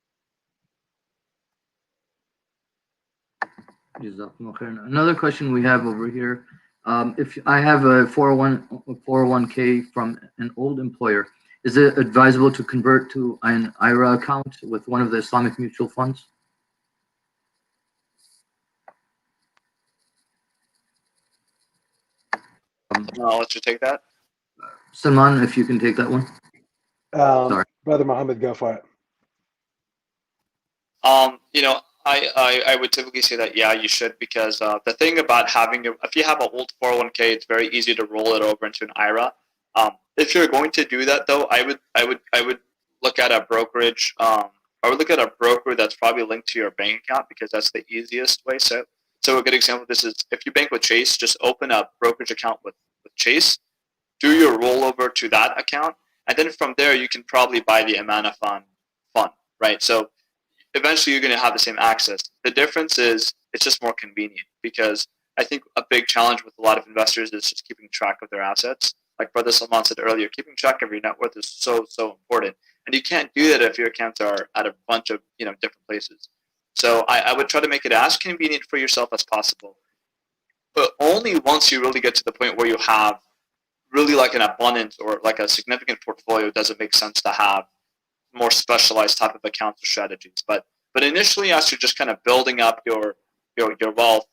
Another question we have over here. If I have a 401k from an old employer, is it advisable to convert to an IRA account with one of the Islamic mutual funds? I'll let you take that. Salman, if you can take that one. Sorry. Brother Muhammad, go for it. I would typically say that, yeah, you should, because the thing about if you have an old 401k, it's very easy to roll it over into an IRA. If you're going to do that, though, I would look at a brokerage. I would look at a broker that's probably linked to your bank account, because that's the easiest way. So a good example of this is, if you bank with Chase, just open a brokerage account with Chase, do your rollover to that account, and then from there you can probably buy the Amana fund, right? So eventually you're going to have the same access. The difference is it's just more convenient, because I think a big challenge with a lot of investors is just keeping track of their assets. Like Brother Salman said earlier, keeping track of your net worth is so important, and you can't do that if your accounts are at a bunch of different places. So I would try to make it as convenient for yourself as possible, but only once you really get to the point where you have really like an abundance or like a significant portfolio does it make sense to have more specialized type of accounts or strategies. But initially, as you're just kind of building up your wealth,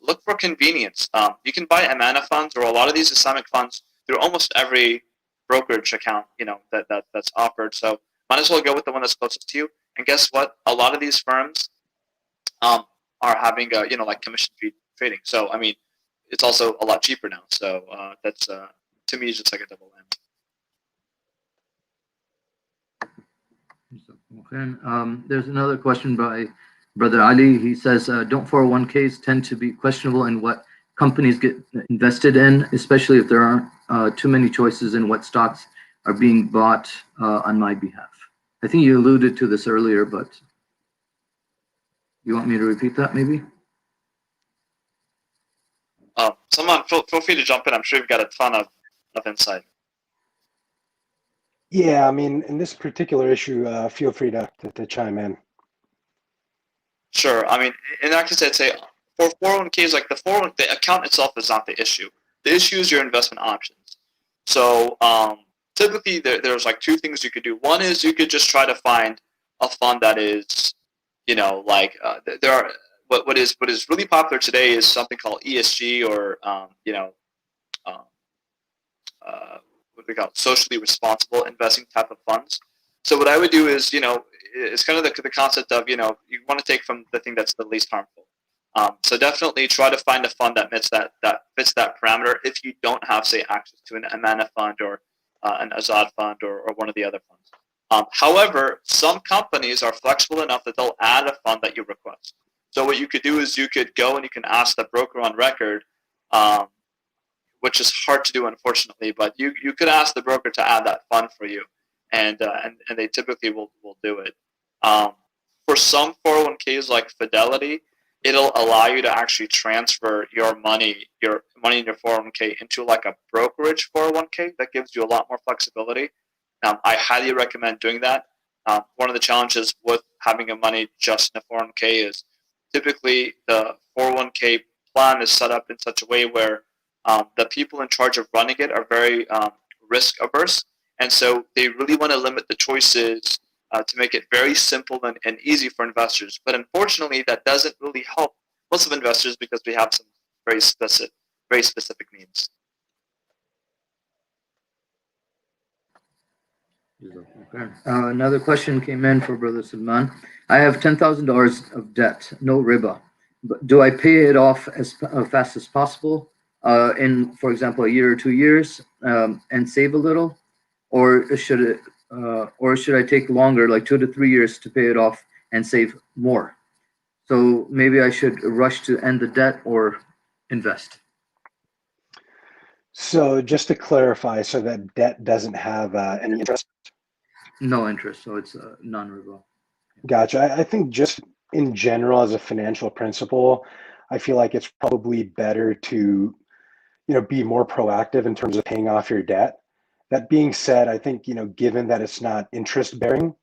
look for convenience. You can buy Amana funds or a lot of these Islamic funds through almost every brokerage account that's offered. So might as well go with the one that's closest to you. And guess what? A lot of these firms are having like commission fee trading. So I mean, it's also a lot cheaper now. So that's to me is just like a double win. Okay. There's another question by Brother Ali. He says, don't 401ks tend to be questionable in what companies get invested in, especially if there aren't too many choices in what stocks are being bought on my behalf? I think you alluded to this earlier, but you want me to repeat that maybe? Someone feel free to jump in. I'm sure you've got a ton of insight. Yeah, I mean, in this particular issue, feel free to chime in. Sure. I mean, in that case, I'd say for 401ks, like the account itself is not the issue. The issue is your investment options. So typically, there's like two things you could do. One is you could just try to find a fund that is, there are what is really popular today is something called ESG, or we call socially responsible investing type of funds. So what I would do is, it's kind of the concept of, you want to take from the thing that's the least harmful. So definitely try to find a fund that fits that parameter if you don't have, say, access to an Amana fund or an Azad fund or one of the other funds. However, some companies are flexible enough that they'll add a fund that you request. So what you could do is you could go and you can ask the broker on record, which is hard to do, unfortunately, but you could ask the broker to add that fund for you, and they typically will do it. For some 401ks like Fidelity, it'll allow you to actually transfer your money in your 401k into like a brokerage 401k that gives you a lot more flexibility. I highly recommend doing that. One of the challenges with having your money just in a 401k is typically the 401k plan is set up in such a way where the people in charge of running it are very risk averse, and so they really want to limit the choices to make it very simple and easy for investors. But unfortunately, that doesn't really help most of investors because we have some very specific needs. Okay. Another question came in for Brother Salman. I have $10,000 of debt, no riba. But do I pay it off as fast as possible in, for example, a year or 2 years and save a little? Or should I take longer, like 2 to 3 years to pay it off and save more? So maybe I should rush to end the debt or invest. So just to clarify, so that debt doesn't have any interest? No interest, so it's non-riba. Gotcha. I think just in general, as a financial principle, I feel like it's probably better to, be more proactive in terms of paying off your debt. That being said, I think, given that it's not interest bearing,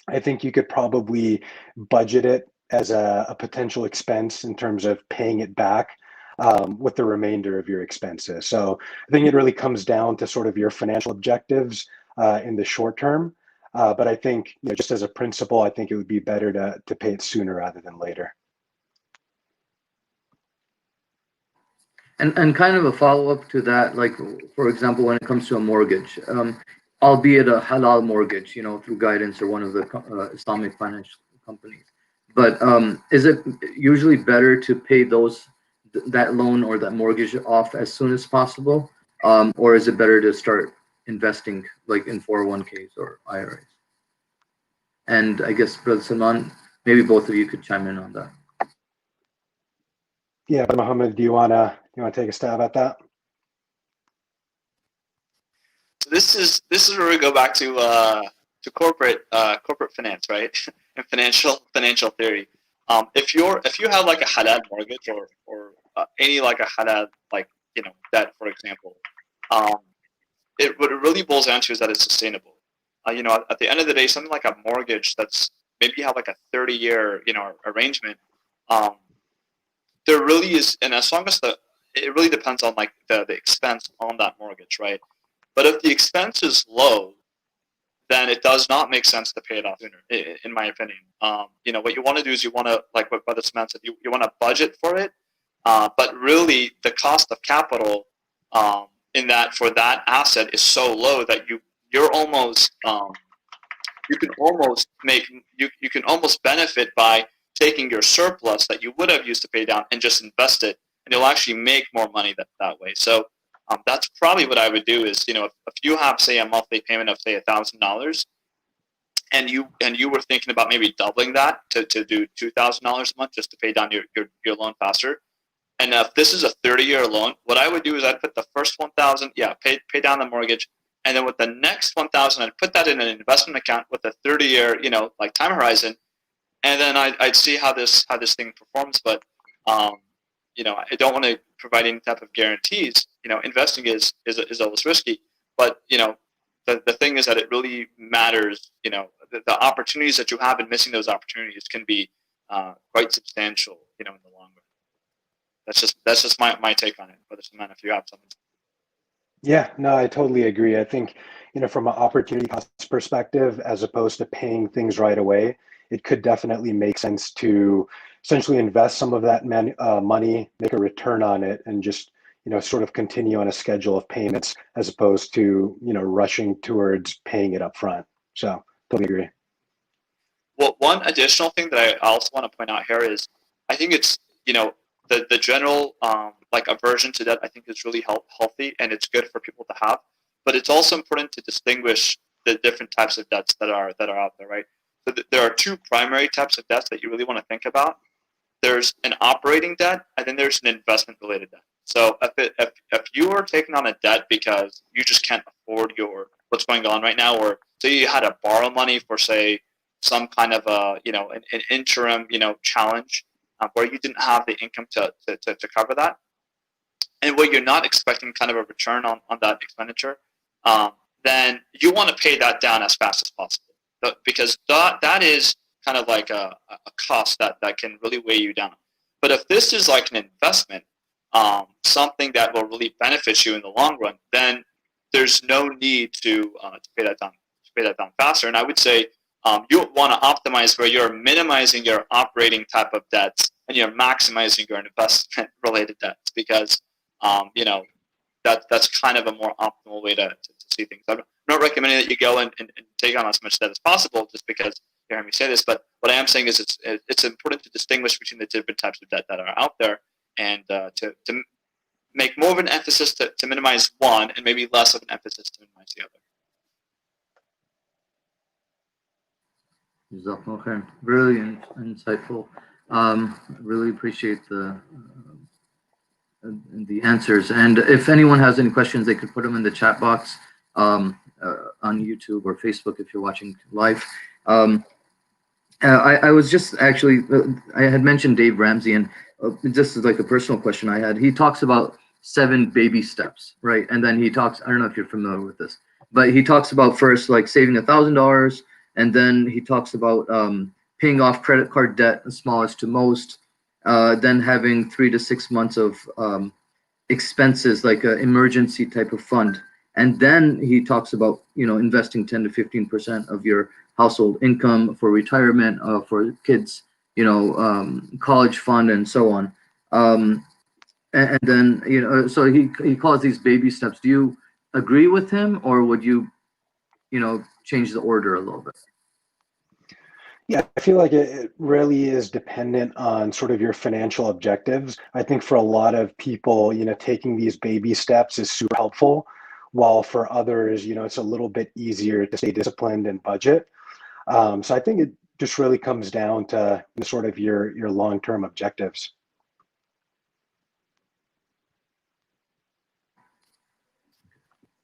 I think you could probably budget it as a potential expense in terms of paying it back with the remainder of your expenses. So I think it really comes down to sort of your financial objectives in the short term. But I think, just as a principle, I think it would be better to pay it sooner rather than later. And kind of a follow-up to that, like, for example, when it comes to a mortgage, albeit a halal mortgage, through guidance or one of the Islamic financial companies. But is it usually better to pay that loan or that mortgage off as soon as possible? Or is it better to start investing like in 401ks or IRAs? And I guess, Brother Salman, maybe both of you could chime in on that. Yeah, but Mohammed, do you wanna take a stab at that? So this is where we go back to corporate finance, right? And financial theory. If you have like a halal mortgage or any like a halal debt, for example, what it really boils down to is that it's sustainable. At the end of the day, something like a mortgage that's maybe you have like a 30-year arrangement. There really is, and as long as it really depends on like the expense on that mortgage, right? But if the expense is low, then it does not make sense to pay it off sooner, in my opinion. What you want to do is you want to, like what Brother Salman said, you want to budget for it, but really the cost of capital for that asset is so low that you're almost you can almost benefit by taking your surplus that you would have used to pay down and just invest it, and you'll actually make more money that way. So that's probably what I would do is, if you have, say, a monthly payment of, say, $1,000, and you were thinking about maybe doubling that to do $2,000 a month just to pay down your loan faster. And if this is a 30-year loan, what I would do is I'd put the first 1,000, pay down the mortgage, and then with the next 1,000, I'd put that in an investment account with a 30-year, time horizon, and then I'd see how this thing performs. But I don't want to provide any type of guarantees. Investing is always risky, but the thing is that it really matters. The opportunities that you have in missing those opportunities can be quite substantial. In the long run. That's just my take on it. Brother Salman, if you have something. Yeah, no, I totally agree. I think, from an opportunity cost perspective, as opposed to paying things right away, it could definitely make sense to essentially invest some of that money, make a return on it, and just, sort of continue on a schedule of payments as opposed to, rushing towards paying it up front. So totally agree. Well, one additional thing that I also want to point out here is I think it's, the general like aversion to debt I think is really healthy and it's good for people to have, but it's also important to distinguish the different types of debts that are out there, right? So there are two primary types of debts that you really want to think about. There's an operating debt, and then there's an investment related debt. So if you are taking on a debt because you just can't afford what's going on right now, or say you had to borrow money for say some kind of a an interim challenge where you didn't have the income to cover that, and where you're not expecting kind of a return on that expenditure, then you want to pay that down as fast as possible, because that is kind of like a cost that can really weigh you down. But if this is like an investment, something that will really benefit you in the long run, then there's no need to pay that down faster. And I would say you want to optimize where you're minimizing your operating type of debts and you're maximizing your investment related debts, because that's kind of a more optimal way to see things. I'm not recommending that you go and take on as much debt as possible just because you heard me say this, but what I am saying is it's important to distinguish between the different types of debt that are out there, and to make more of an emphasis to minimize one and maybe less of an emphasis to minimize the other. Okay, really insightful. Really appreciate the answers. And if anyone has any questions, they could put them in the chat box on YouTube or Facebook if you're watching live. I was just actually, I had mentioned Dave Ramsey, and just as like a personal question I had, he talks about 7 baby steps, right? And then he talks, I don't know if you're familiar with this, but he talks about first like saving $1,000, and then he talks about paying off credit card debt, the smallest to most, then having 3 to 6 months of expenses, like an emergency type of fund. And then he talks about, investing 10 to 15% of your household income for retirement, for kids, college fund, and so on. And then, so he calls these baby steps. Do you agree with him, or would you, change the order a little bit? Yeah, I feel like it really is dependent on sort of your financial objectives. I think for a lot of people, taking these baby steps is super helpful, while for others, it's a little bit easier to stay disciplined and budget. So I think it just really comes down to sort of your long-term objectives.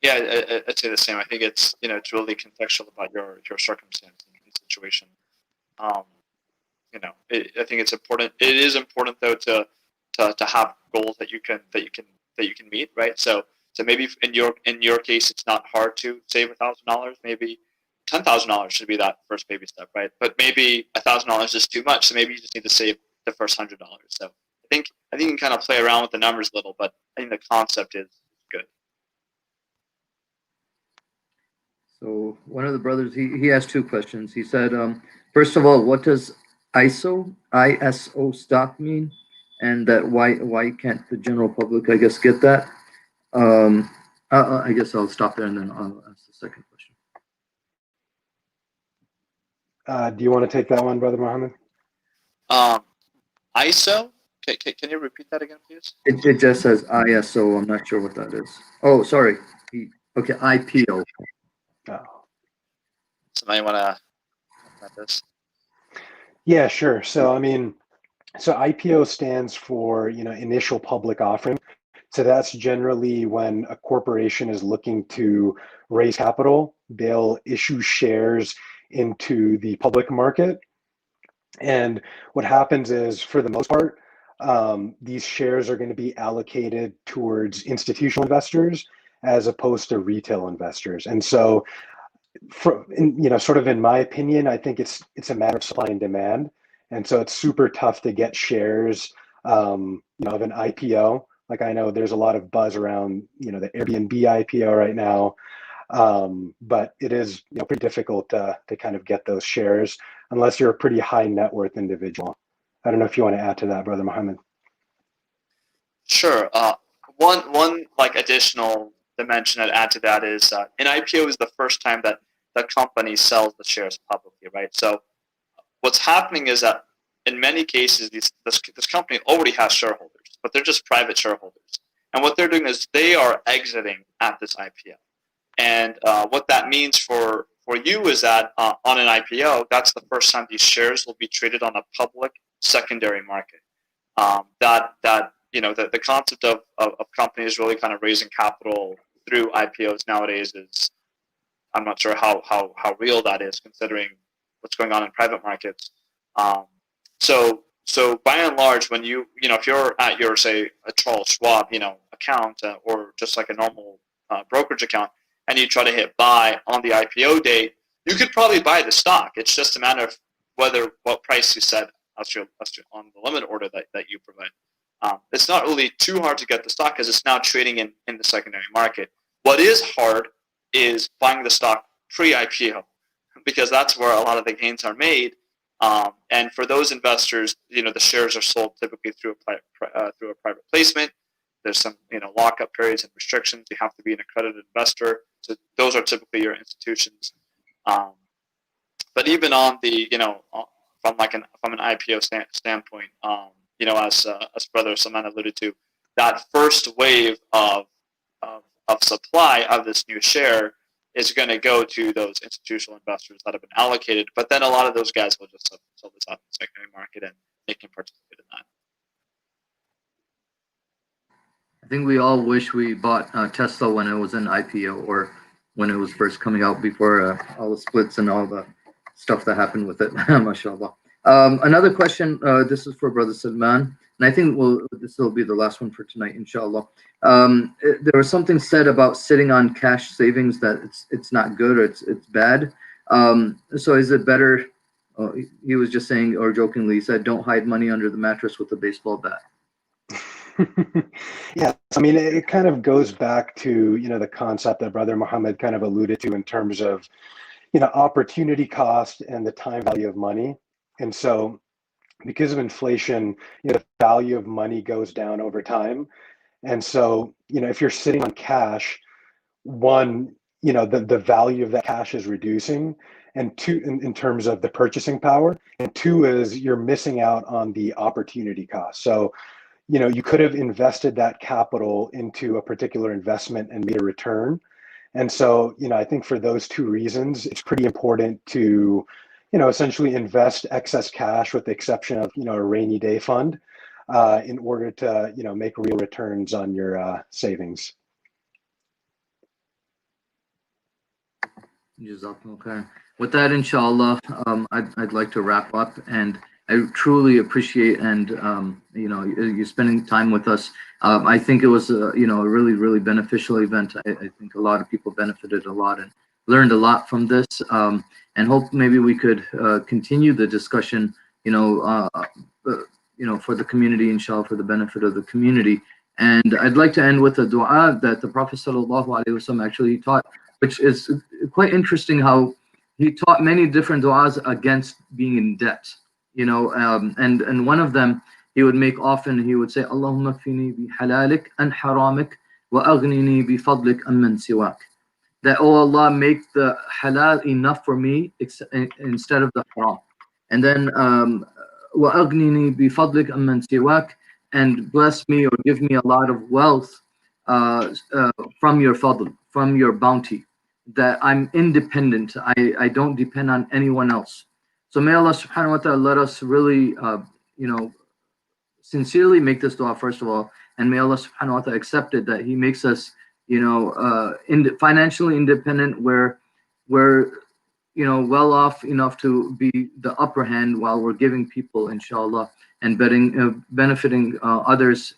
Yeah, I'd say the same. I think it's it's really contextual about your circumstance and situation. I think it's important. It is important though to have goals that you can meet, right? So maybe in your case, it's not hard to save $1,000. Maybe $10,000 should be that first baby step, right? But maybe $1,000 is too much, so maybe you just need to save the first $100. So I think you can kind of play around with the numbers a little, but I think the concept is good. So one of the brothers, he asked 2 questions. He said, first of all, what does ISO stock mean? And that why can't the general public, I guess, get that? I guess I'll stop there and then I'll ask the second question. Do you want to take that one, Brother Mohammed? ISO? Can you repeat that again, please? It just says ISO. I'm not sure what that is. Oh, sorry. Okay, IPO. Oh. Somebody want to talk about this? Yeah, sure. So so IPO stands for initial public offering. So that's generally when a corporation is looking to raise capital. They'll issue shares into the public market, and what happens is, for the most part, these shares are going to be allocated towards institutional investors as opposed to retail investors. And so, sort of in my opinion, I think it's a matter of supply and demand. And so it's super tough to get shares, of an IPO. Like, I know there's a lot of buzz around, the Airbnb IPO right now, but it is pretty difficult to kind of get those shares unless you're a pretty high net worth individual. I don't know if you want to add to that, Brother Mohammed. Sure. one like additional dimension I'd add to that is an IPO is the first time that the company sells the shares publicly, right? So what's happening is that in many cases, this company already has shareholders, but they're just private shareholders. And what they're doing is they are exiting at this IPO. And what that means for you is that on an IPO, that's the first time these shares will be traded on a public secondary market. The concept of companies really kind of raising capital through IPOs nowadays is, I'm not sure how real that is considering what's going on in private markets. So by and large, when if you're at your, say, a Charles Schwab, account or just like a normal brokerage account, and you try to hit buy on the IPO date, you could probably buy the stock. It's just a matter of what price you set on the limit order that you provide. It's not really too hard to get the stock because it's now trading in the secondary market. What is hard is buying the stock pre-IPO, because that's where a lot of the gains are made. And for those investors, the shares are sold typically through a private placement. There's some lockup periods and restrictions. You have to be an accredited investor. So those are typically your institutions. But even on the from an IPO standpoint, as Brother Salman alluded to, that first wave of supply of this new share is going to go to those institutional investors that have been allocated. But then a lot of those guys will just sell this out in the secondary market, and they can participate in that. I think we all wish we bought Tesla when it was an IPO or when it was first coming out before all the splits and all the stuff that happened with it. MashaAllah. Another question, this is for Brother Salman, and I think this will be the last one for tonight, inshallah. There was something said about sitting on cash savings that it's not good or it's bad. So is it better? He was just saying, or jokingly, he said, don't hide money under the mattress with a baseball bat. Yeah, I mean, it kind of goes back to, the concept that Brother Muhammad kind of alluded to in terms of, opportunity cost and the time value of money. And so because of inflation, the value of money goes down over time. And so, if you're sitting on cash, one, the value of that cash is reducing, and two, in terms of the purchasing power, and two is you're missing out on the opportunity cost. So, you could have invested that capital into a particular investment and made a return. And so, I think for those two reasons, it's pretty important to, essentially invest excess cash with the exception of, a rainy day fund in order to, make real returns on your savings. Okay. With that, inshallah, I'd like to wrap up, and I truly appreciate and you spending time with us. I think it was a really, really beneficial event. I think a lot of people benefited a lot and learned a lot from this, and hope maybe we could continue the discussion for the community, inshallah, for the benefit of the community. And I'd like to end with a dua that the Prophet ﷺ actually taught, which is quite interesting how he taught many different du'as against being in debt. And one of them he would make often, he would say, Allahumma kfini bi halalik an haramik wa aghnini bi fadlik amman siwak. That, oh Allah, make the halal enough for me instead of the haram. And then wa aghnini bi fadlik amman siwak, and bless me or give me a lot of wealth from your fadl, from your bounty, that I'm independent. I don't depend on anyone else. So may Allah subhanahu wa ta'ala let us really, sincerely make this dua, first of all, and may Allah subhanahu wa ta'ala accept it, that He makes us, financially independent, where we're, well off enough to be the upper hand while we're giving people, inshallah, and benefiting others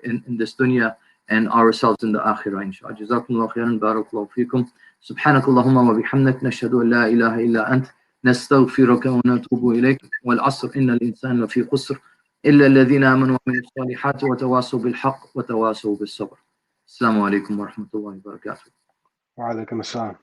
in this dunya and ourselves in the akhirah, inshallah. Jazakumullahu khairan, barakallahu feekum. Subhanakallahumma wa bihamdik, nashhadu an la ilaha illa ant, نستغفرك ونتوب إليك والعصر إن الإنسان لفي خسر إلا الذين آمنوا وعملوا الصالحات وتواصوا بالحق وتواصوا بالصبر. السلام عليكم ورحمة الله وبركاته. وعليكم السلام.